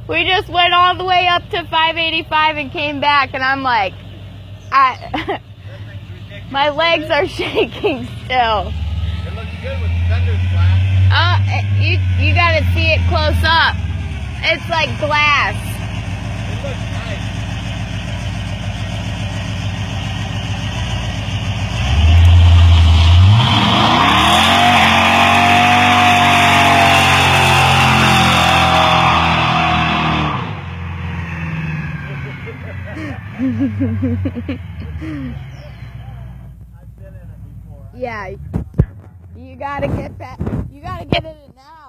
We just went all the way up to 585 and came back, and I'm like, my legs are shaking still. It looks good with the fenders flat. You gotta see it close up. It's like glass. It looks nice. Yeah, you gotta get that. You gotta get in it now.